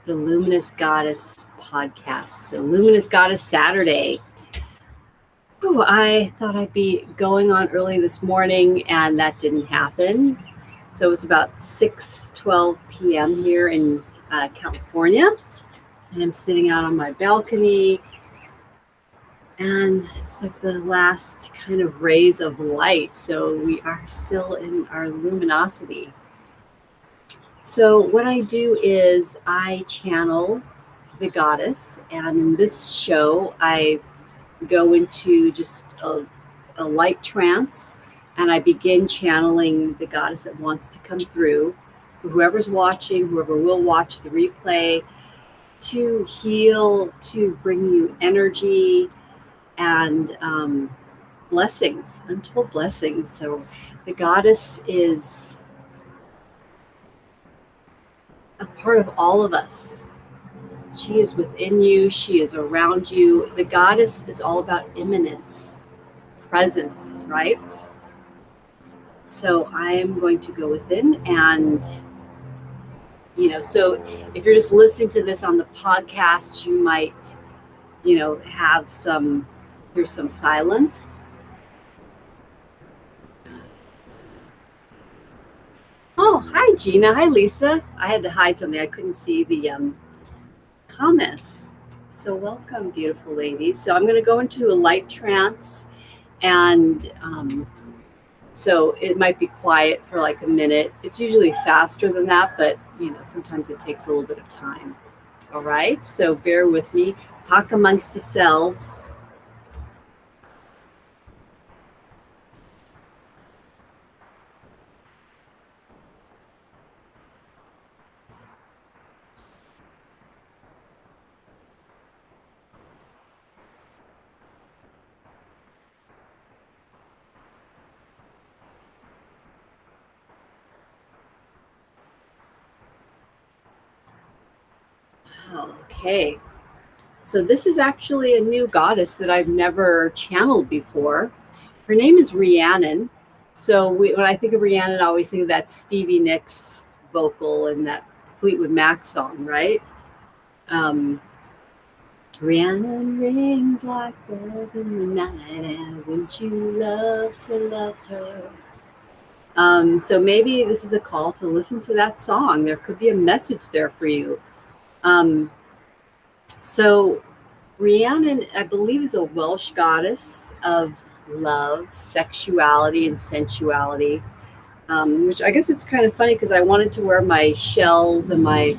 the Luminous Goddess podcast, the Luminous Goddess Saturday. Oh, I thought I'd be going on early this morning, and that didn't happen. So it's about 6:12 p.m. here in California, and I'm sitting out on my balcony, and it's like the last kind of rays of light. So we are still in our luminosity. So what I do is I channel the goddess, and in this show I go into just a light trance, and I begin channeling the goddess that wants to come through for whoever's watching, whoever will watch the replay, to heal, to bring you energy and blessings, untold blessings. So the goddess is a part of all of us. She is within you. She is around you. The goddess is all about immanence, presence, right? So I am going to go within and, so if you're just listening to this on the podcast, you might, have here's some silence. Oh, hi, Gina. Hi, Lisa. I had to hide something. I couldn't see the comments. So welcome, beautiful ladies. So I'm going to go into a light trance, and so it might be quiet for like a minute. It's usually faster than that, but sometimes it takes a little bit of time. All right, so bear with me. Talk amongst yourselves. Okay, so this is actually a new goddess that I've never channeled before. Her name is Rhiannon. So when I think of Rhiannon, I always think of that Stevie Nicks vocal and that Fleetwood Mac song, right? Rhiannon rings like bells in the night, and wouldn't you love to love her? So maybe this is a call to listen to that song. There could be a message there for you. So Rhiannon, I believe, is a Welsh goddess of love, sexuality, and sensuality. Which I guess it's kind of funny because I wanted to wear my shells and my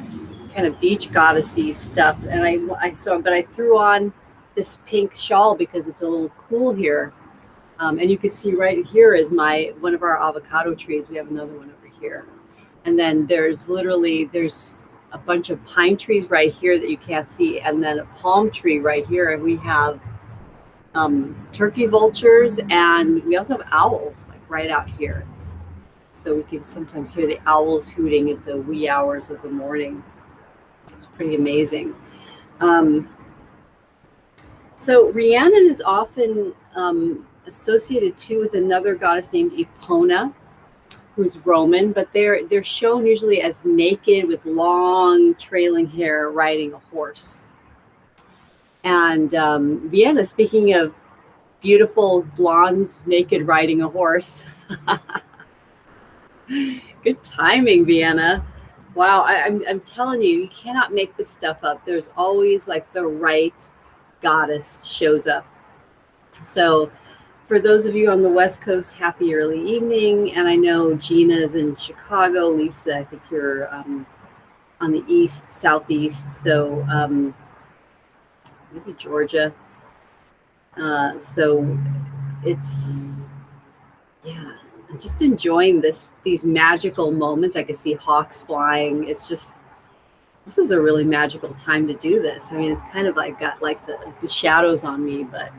kind of beach goddessy stuff, and but I threw on this pink shawl because it's a little cool here. And you can see right here is one of our avocado trees. We have another one over here, and then there's a bunch of pine trees right here that you can't see, and then a palm tree right here, and we have turkey vultures, and we also have owls like right out here. So we can sometimes hear the owls hooting at the wee hours of the morning. It's pretty amazing. So Rhiannon is often associated too with another goddess named Epona, who's Roman, but they're shown usually as naked with long trailing hair riding a horse. And Vienna, speaking of beautiful blondes naked riding a horse. Good timing, Vienna. Wow, I'm telling you, you cannot make this stuff up. There's always like the right goddess shows up. So for those of you on the West Coast, happy early evening. And I know Gina's in Chicago. Lisa, I think you're on the east, southeast. So maybe Georgia. So it's, yeah, I'm just enjoying these magical moments. I can see hawks flying. It's just, this is a really magical time to do this. I mean, it's kind of like got like the shadows on me, but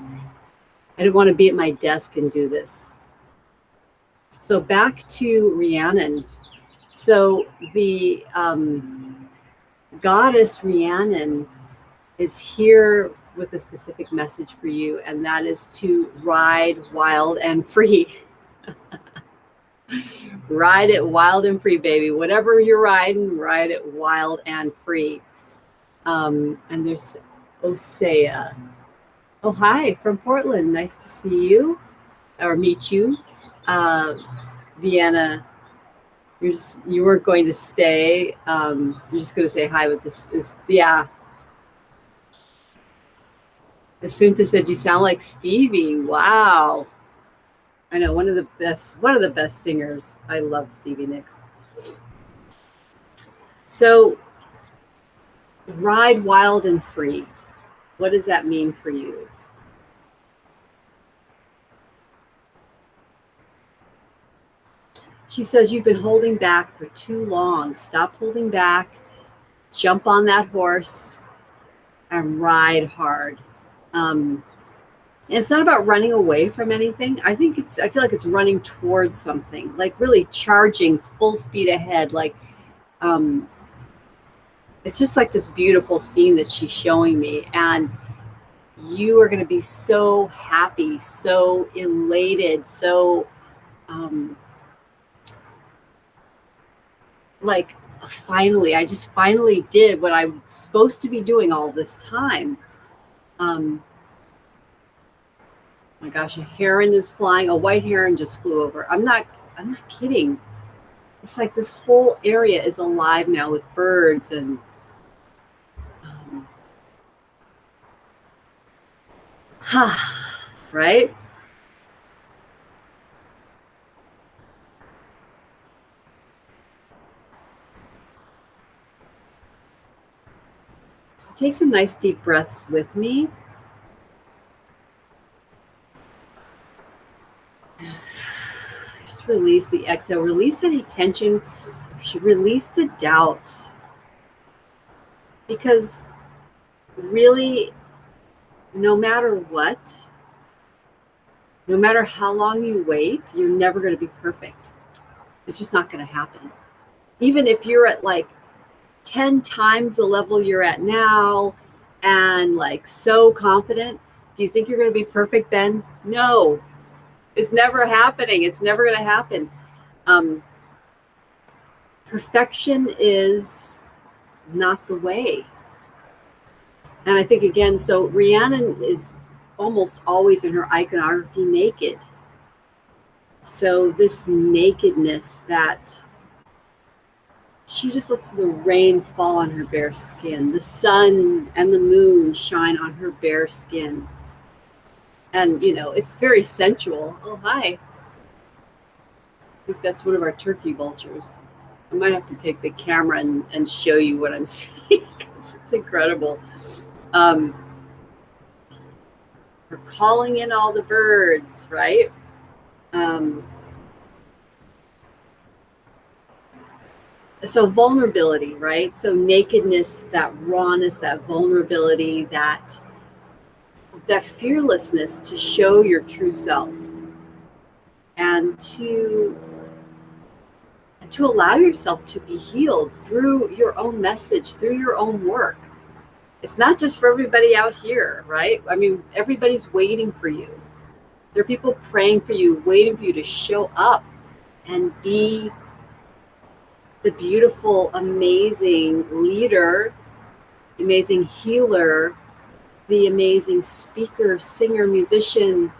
I didn't want to be at my desk and do this. So back to Rhiannon. So the goddess Rhiannon is here with a specific message for you, and that is to ride wild and free. Ride it wild and free, baby. Whatever you're riding, ride it wild and free. And there's Osea. Oh, hi, from Portland. Nice to see you or meet you. Vienna, you weren't going to stay. You're just going to say hi with this. Yeah. Asunta said you sound like Stevie. Wow. I know, one of the best singers. I love Stevie Nicks. So, ride wild and free. What does that mean for you? She says you've been holding back for too long. Stop holding back. Jump on that horse and ride hard. And it's not about running away from anything. I feel like it's running towards something, like really charging full speed ahead. Like, it's just like this beautiful scene that she's showing me. And you are going to be so happy, so elated, so like, I just finally did what I'm supposed to be doing all this time. My gosh, a heron is flying. A white heron just flew over. I'm not kidding. It's like this whole area is alive now with birds and right? So take some nice deep breaths with me. Just release the exhale. Release any tension. Release the doubt. Because really, no matter what, no matter how long you wait, you're never going to be perfect. It's just not going to happen. Even if you're at like 10 times the level you're at now and like so confident, do you think you're going to be perfect then? No, it's never happening. It's never going to happen. Perfection is not the way. And I think, again, so Rhiannon is almost always in her iconography naked. So this nakedness that she just lets the rain fall on her bare skin. The sun and the moon shine on her bare skin. And, it's very sensual. Oh, hi. I think that's one of our turkey vultures. I might have to take the camera and show you what I'm seeing. It's incredible. We're calling in all the birds, right? So vulnerability, right? So nakedness, that rawness, that vulnerability, that fearlessness to show your true self and to allow yourself to be healed through your own message, through your own work. It's not just for everybody out here, right? I mean, everybody's waiting for you. There are people praying for you, waiting for you to show up and be the beautiful, amazing leader, amazing healer, the amazing speaker, singer, musician,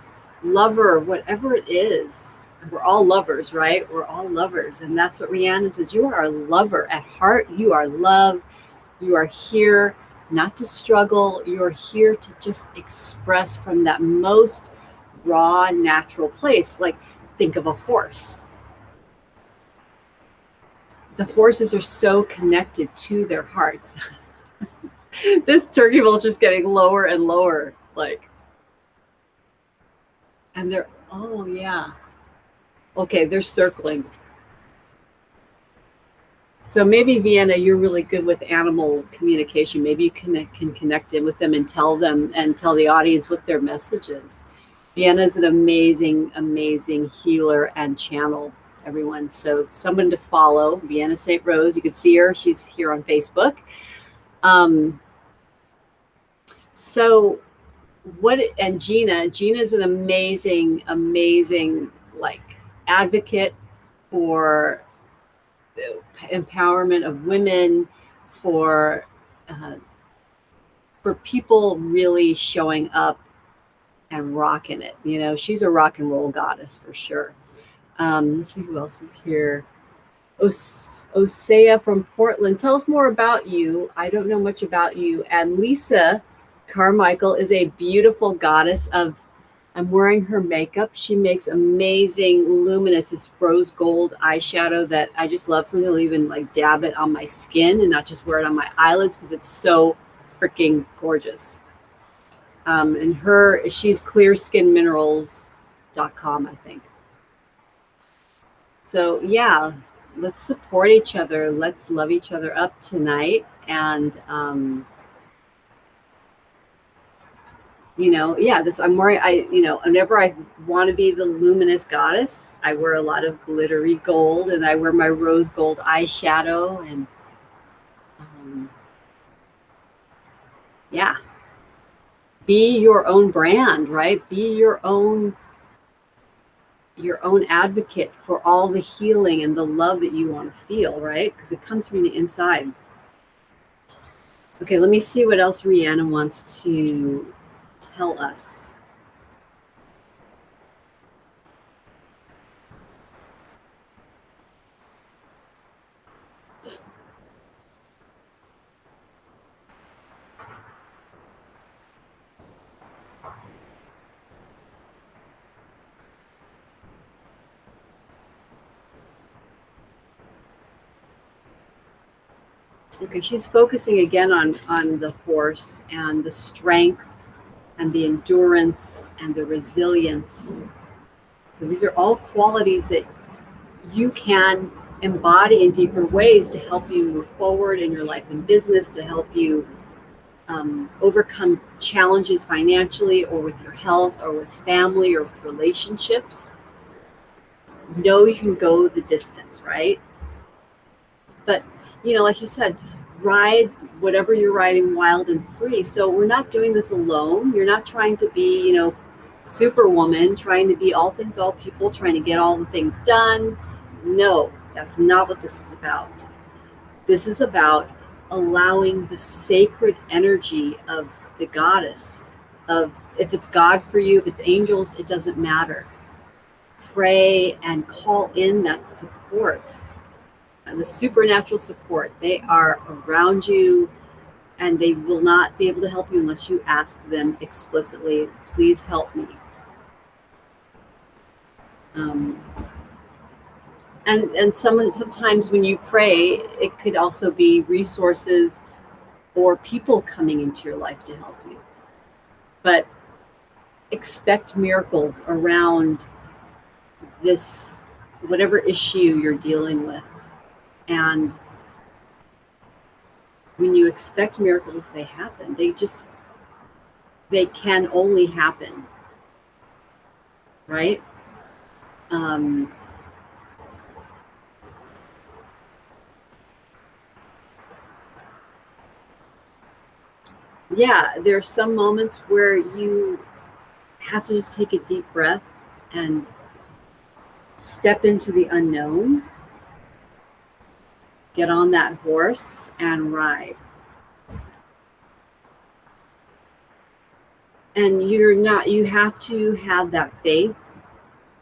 lover, whatever it is. We're all lovers, right? We're all lovers. And that's what Rhiannon says. You are a lover at heart. You are love. You are here not to struggle. You are here to just express from that most raw, natural place. Like, think of a horse. The horses are so connected to their hearts. This turkey vulture is getting lower and lower. Like, and they're, oh, yeah. Okay, they're circling. So maybe, Vienna, you're really good with animal communication. Maybe you can connect in with them and tell the audience what their message is. Vienna is an amazing, amazing healer and channel, everyone. So someone to follow, Vienna St. Rose. You can see her. She's here on Facebook. So and Gina's an amazing, amazing, like, advocate for the empowerment of women, for for people really showing up and rocking it. You know, she's a rock and roll goddess for sure. Let's see who else is here. Osea from Portland. Tell us more about you. I don't know much about you. And Lisa Carmichael is a beautiful goddess of, I'm wearing her makeup. She makes amazing luminous, this rose gold eyeshadow that I just love. Sometimes I'll even like dab it on my skin and not just wear it on my eyelids because it's so freaking gorgeous. And she's clearskinminerals.com, I think. So yeah, let's support each other. Let's love each other up tonight. And, you know, yeah, I'm wearing, whenever I want to be the luminous goddess, I wear a lot of glittery gold and I wear my rose gold eyeshadow and, yeah, be your own brand, right? Be your own advocate for all the healing and the love that you want to feel, right? Because it comes from the inside. Okay, let me see what else Rhiannon wants to tell us. Okay, she's focusing again on the horse and the strength and the endurance and the resilience. So these are all qualities that you can embody in deeper ways to help you move forward in your life and business, to help you overcome challenges financially or with your health or with family or with relationships. Know you can go the distance, right? But, you know, like you said, ride whatever you're riding wild and free. So we're not doing this alone. You're not trying to be, you know, superwoman, trying to be all things, all people, trying to get all the things done. No, that's not what this is about. This is about allowing the sacred energy of the goddess, of if it's God for you, if it's angels, it doesn't matter. Pray and call in that support. And the supernatural support, they are around you and they will not be able to help you unless you ask them explicitly, please help me. And sometimes when you pray, it could also be resources or people coming into your life to help you. But expect miracles around this, whatever issue you're dealing with. And when you expect miracles, they happen. They can only happen, right? Yeah, there are some moments where you have to just take a deep breath and step into the unknown, get on that horse and ride. And you have to have that faith,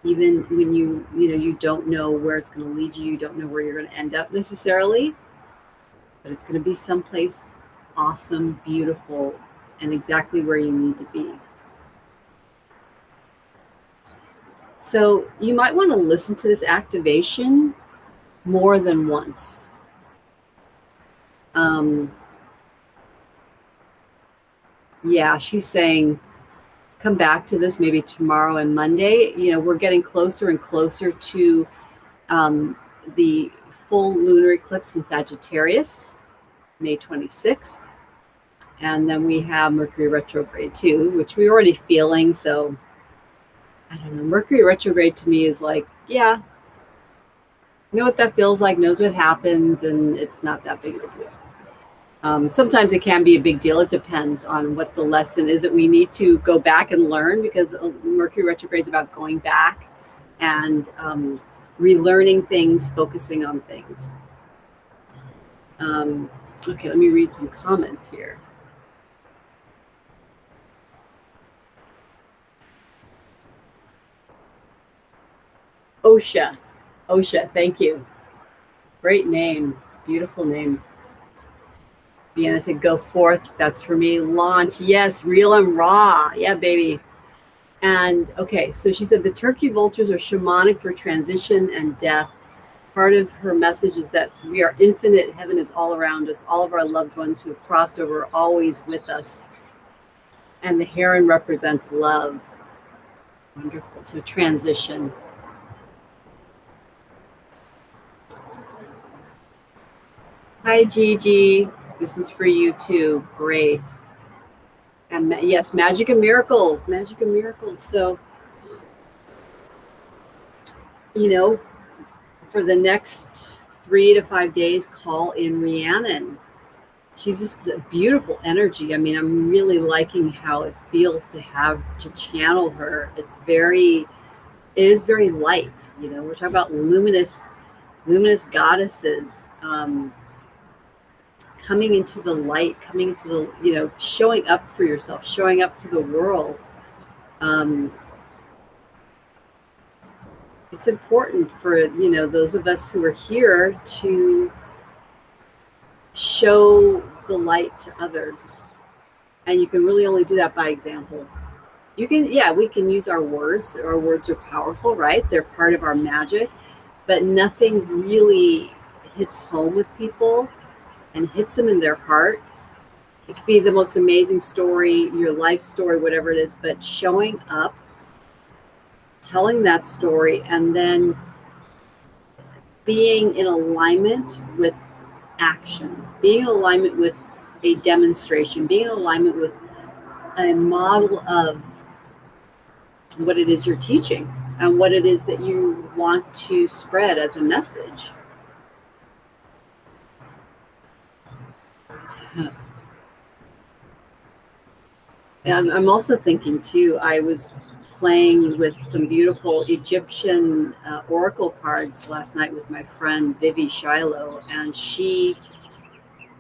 even when you don't know where it's going to lead you, you don't know where you're going to end up necessarily, but it's going to be someplace awesome, beautiful, and exactly where you need to be. So you might want to listen to this activation more than once. Yeah, she's saying, come back to this maybe tomorrow and Monday. You know, we're getting closer and closer to the full lunar eclipse in Sagittarius, May 26th. And then we have Mercury retrograde too, which we're already feeling. So I don't know. Mercury retrograde to me is like, yeah, know what that feels like, knows what happens, and it's not that big of a deal. Sometimes it can be a big deal. It depends on what the lesson is that we need to go back and learn, because Mercury retrograde is about going back and relearning things, focusing on things. Okay, let me read some comments here. Osha. Osha, thank you. Great name. Beautiful name. Deanna said, go forth. That's for me. Launch. Yes, real and raw. Yeah, baby. And okay, so she said the turkey vultures are shamanic for transition and death. Part of her message is that we are infinite. Heaven is all around us. All of our loved ones who have crossed over are always with us. And the heron represents love. Wonderful. So transition. Hi, Gigi. This was for you too. Great. And yes, magic and miracles. Magic and miracles. So, you know, for the next 3 to 5 days, call in Rhiannon. She's just a beautiful energy. I mean, I'm really liking how it feels to have to channel her. It is very light. You know, we're talking about luminous goddesses coming into the light, coming into the, you know, showing up for yourself, showing up for the world. It's important for, you know, those of us who are here to show the light to others. And you can really only do that by example. You can, yeah, we can use our words. Our words are powerful, right? They're part of our magic, but nothing really hits home with people and hits them in their heart. It could be the most amazing story, your life story, whatever it is, but showing up, telling that story, and then being in alignment with action, being in alignment with a demonstration, being in alignment with a model of what it is you're teaching and what it is that you want to spread as a message. And I'm also thinking too, I was playing with some beautiful Egyptian oracle cards last night with my friend Vivi Shiloh, and she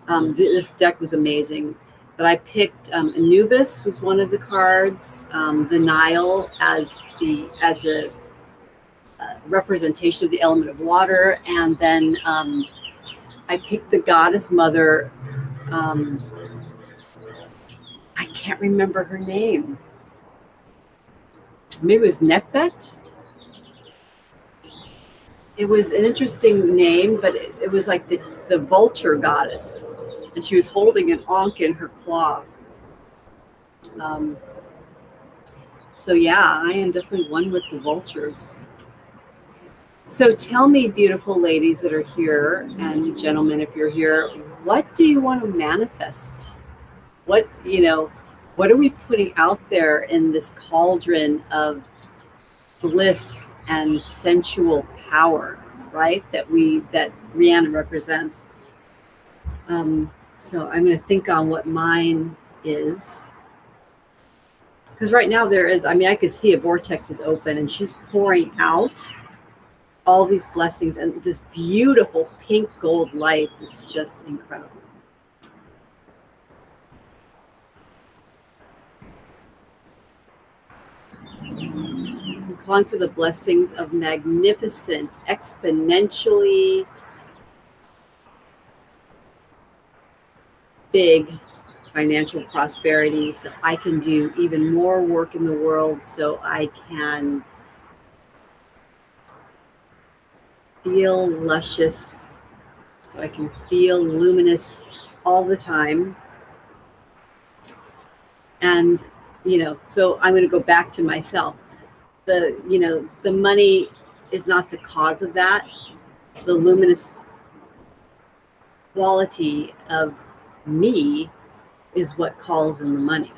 this deck was amazing. But I picked Anubis was one of the cards, the Nile as a representation of the element of water, and then I picked the goddess mother. I can't remember her name. Maybe it was Nekbet. It was an interesting name, but it was like the vulture goddess, and she was holding an ankh in her claw. So yeah, I am definitely one with the vultures. So tell me, beautiful ladies that are here, and gentlemen, if you're here, what do you want to manifest? What, you know, what are we putting out there in this cauldron of bliss and sensual power, right? That Rhiannon represents. So I'm going to think on what mine is. Because right now there is, I mean, I could see a vortex is open and she's pouring out all these blessings and this beautiful pink gold light that's just incredible. I'm calling for the blessings of magnificent, exponentially big financial prosperity, so I can do even more work in the world, so I can feel luscious, so I can feel luminous all the time. And, you know, so I'm going to go back to myself. The money is not the cause of that. The luminous quality of me is what calls in the money.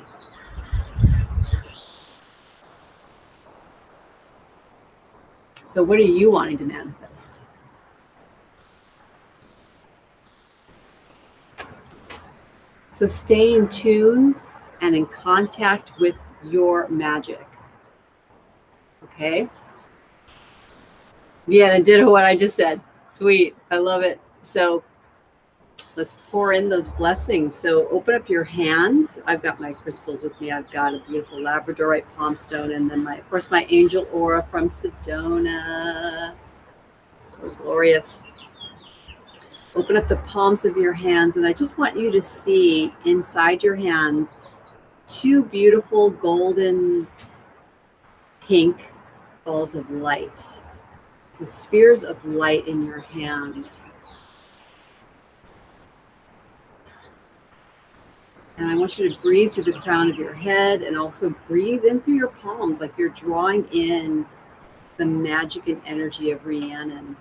So what are you wanting to manifest? So stay in tune and in contact with your magic. Okay? Yeah, and I did what I just said. Sweet. I love it. So Let's pour in those blessings. So open up your hands. I've got my crystals with me. I've got a beautiful labradorite palm stone, and then of course my angel aura from Sedona. So glorious. Open up the palms of your hands, and I just want you to see inside your hands 2 beautiful golden pink balls of light. So spheres of light in your hands. And I want you to breathe through the crown of your head and also breathe in through your palms, like you're drawing in the magic and energy of Rhiannon.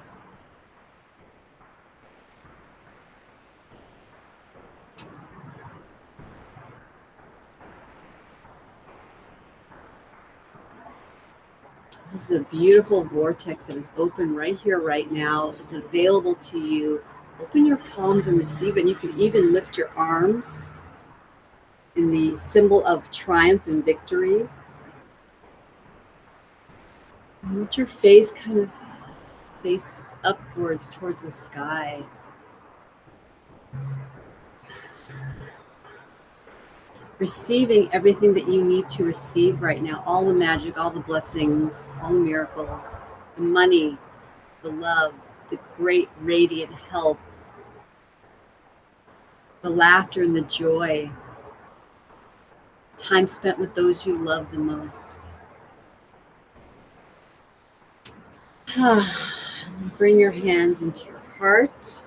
This is a beautiful vortex that is open right here, right now. It's available to you. Open your palms and receive it. And you can even lift your arms in the symbol of triumph and victory. And let your face kind of face upwards towards the sky. Receiving everything that you need to receive right now. All the magic, all the blessings, all the miracles, the money, the love, the great radiant health, the laughter and the joy. Time spent with those you love the most. Bring your hands into your heart,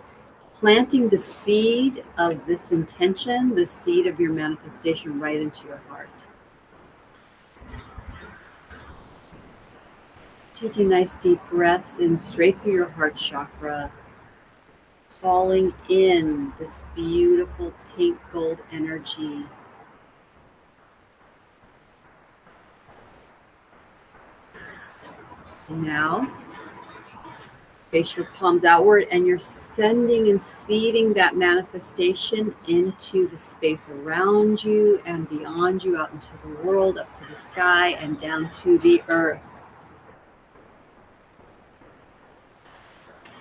planting the seed of this intention, the seed of your manifestation right into your heart. Taking nice deep breaths in straight through your heart chakra, calling in this beautiful pink gold energy. And now, face your palms outward, and you're sending and seeding that manifestation into the space around you and beyond you, out into the world, up to the sky, and down to the earth.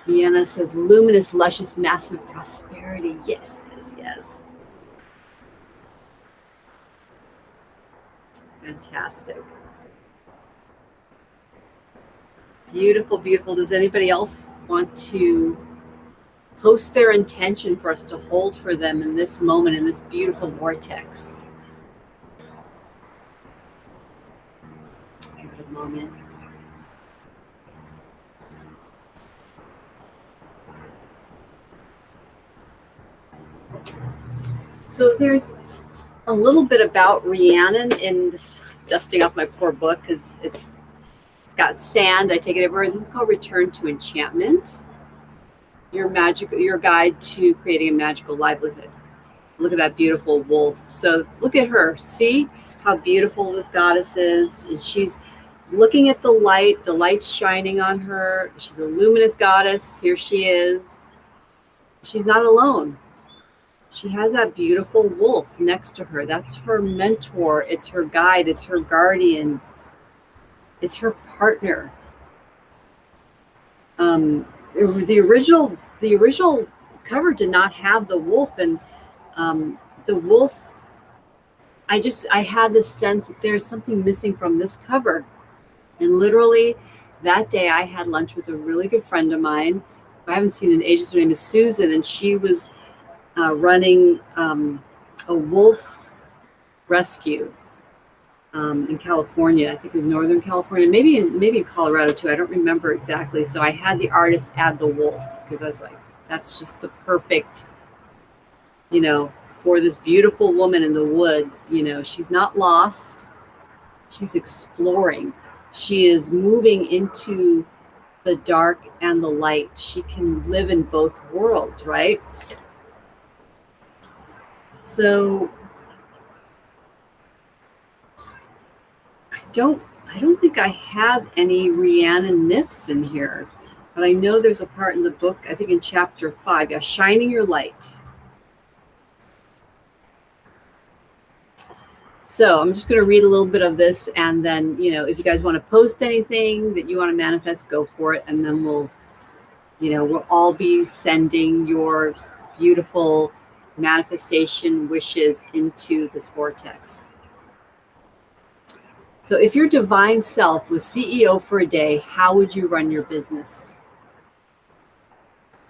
Vienna says, luminous, luscious, massive prosperity. Yes, yes, yes. Fantastic. Beautiful, beautiful. Does anybody else want to post their intention for us to hold for them in this moment, in this beautiful vortex? Give it a moment. So there's a little bit about Rhiannon in this, dusting off my poor book because it's got sand. I take it everywhere. This is called Return to Enchantment. Your guide to creating a magical livelihood. Look at that beautiful wolf. So look at her. See how beautiful this goddess is. And she's looking at the light. The light's shining on her. She's a luminous goddess. Here she is. She's not alone. She has that beautiful wolf next to her. That's her mentor. It's her guide. It's her guardian. It's her partner. The original cover did not have the wolf, and the wolf. I had this sense that there's something missing from this cover, and literally that day I had lunch with a really good friend of mine. I haven't seen in ages. Her name is Susan, and she was running a wolf rescue. In California, I think it was Northern California, maybe in Colorado too. I don't remember exactly. So I had the artist add the wolf because I was like, that's just the perfect, for this beautiful woman in the woods. She's not lost. She's exploring. She is moving into the dark and the light. She can live in both worlds, right? So I don't think I have any Rhiannon myths in here, but I know there's a part in the book, I think in chapter 5, yeah, shining your light. So I'm just going to read a little bit of this, and then, if you guys want to post anything that you want to manifest, go for it, and then we'll all be sending your beautiful manifestation wishes into this vortex. So if your divine self was CEO for a day, how would you run your business?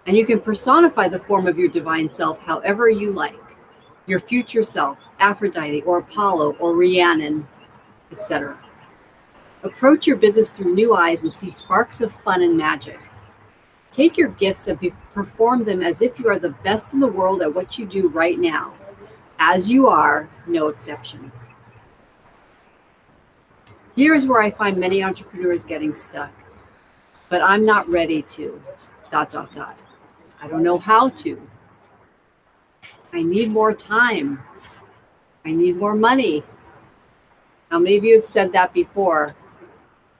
And you can personify the form of your divine self however you like. Your future self, Aphrodite or Apollo or Rhiannon, etc. Approach your business through new eyes and see sparks of fun and magic. Take your gifts and perform them as if you are the best in the world at what you do right now. As you are, no exceptions. Here is where I find many entrepreneurs getting stuck. But I'm not ready to, ... I don't know how to. I need more time. I need more money. How many of you have said that before?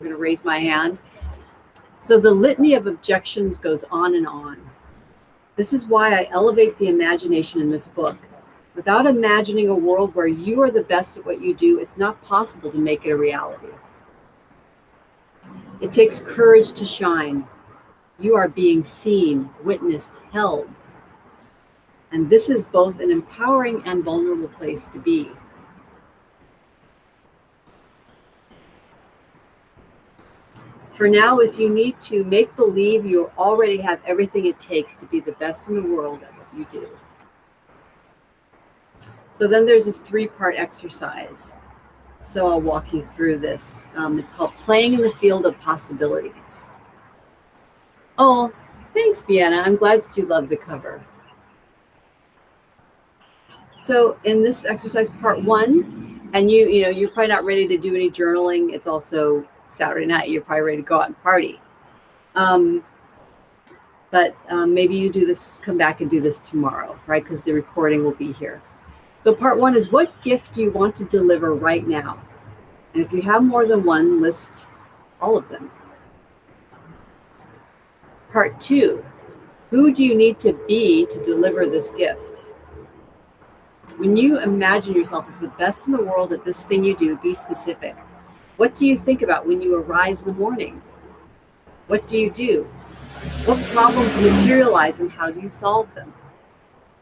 I'm going to raise my hand. So the litany of objections goes on and on. This is why I elevate the imagination in this book. Without imagining a world where you are the best at what you do, it's not possible to make it a reality. It takes courage to shine. You are being seen, witnessed, held. And this is both an empowering and vulnerable place to be. For now, if you need to, make believe you already have everything it takes to be the best in the world at what you do. So then there's this 3-part exercise. So I'll walk you through this. It's called Playing in the Field of Possibilities. Oh, thanks, Vienna. I'm glad that you love the cover. So in this exercise, part 1, and you're probably not ready to do any journaling. It's also Saturday night. You're probably ready to go out and party. But maybe you do this, come back and do this tomorrow, right? Because the recording will be here. So part 1 is, what gift do you want to deliver right now? And if you have more than one, list all of them. Part 2, who do you need to be to deliver this gift? When you imagine yourself as the best in the world at this thing you do, be specific. What do you think about when you arise in the morning? What do you do? What problems materialize and how do you solve them?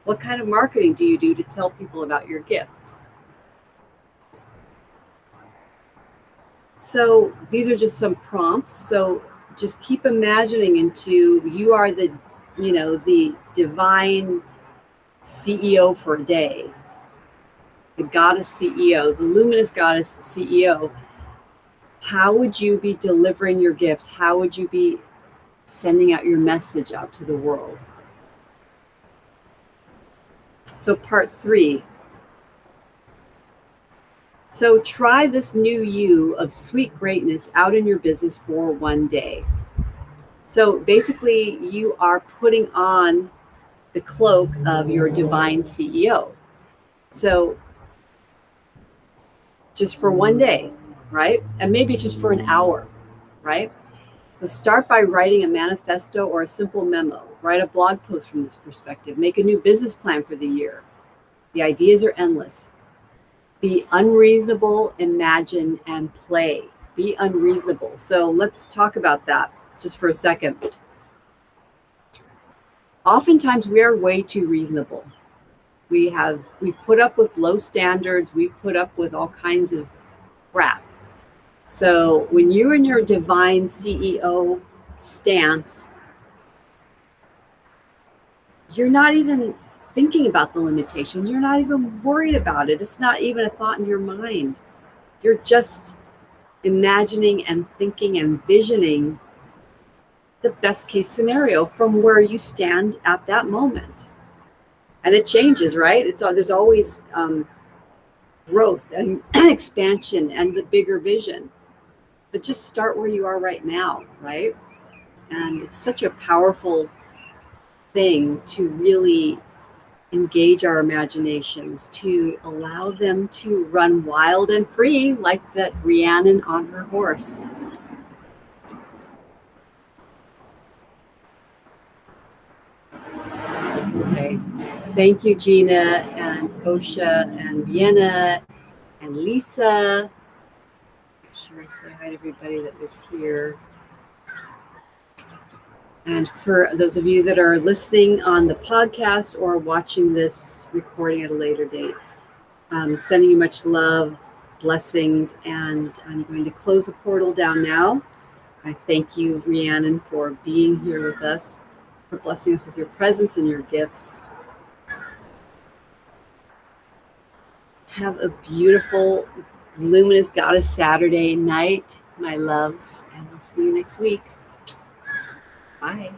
What kind of marketing do you do to tell people about your gift? So these are just some prompts. So just keep imagining into, you are the divine CEO for a day, the goddess CEO, the luminous goddess CEO. How would you be delivering your gift? How would you be sending out your message out to the world? So part 3. So try this new you of sweet greatness out in your business for one day. So basically, you are putting on the cloak of your divine CEO. So just for one day, right? And maybe it's just for an hour, right? So start by writing a manifesto or a simple memo. Write a blog post from this perspective. Make a new business plan for the year. The ideas are endless. Be unreasonable, imagine, and play. Be unreasonable. So let's talk about that just for a second. Oftentimes we are way too reasonable. We put up with low standards. We put up with all kinds of crap. So when you're in your divine CEO stance, you're not even thinking about the limitations. You're not even worried about it. It's not even a thought in your mind. You're just imagining and thinking and visioning the best case scenario from where you stand at that moment. And it changes, right? There's always growth and expansion and the bigger vision. But just start where you are right now, right? And it's such a powerful thing to really engage our imaginations, to allow them to run wild and free like that Rhiannon on her horse. Okay. Thank you, Gina and Osha and Vienna and Lisa. Make sure I say hi to everybody that was here. And for those of you that are listening on the podcast or watching this recording at a later date, sending you much love, blessings, and I'm going to close the portal down now. I thank you, Rhiannon, for being here with us, for blessing us with your presence and your gifts. Have a beautiful, luminous Goddess Saturday night, my loves, and I'll see you next week. Bye.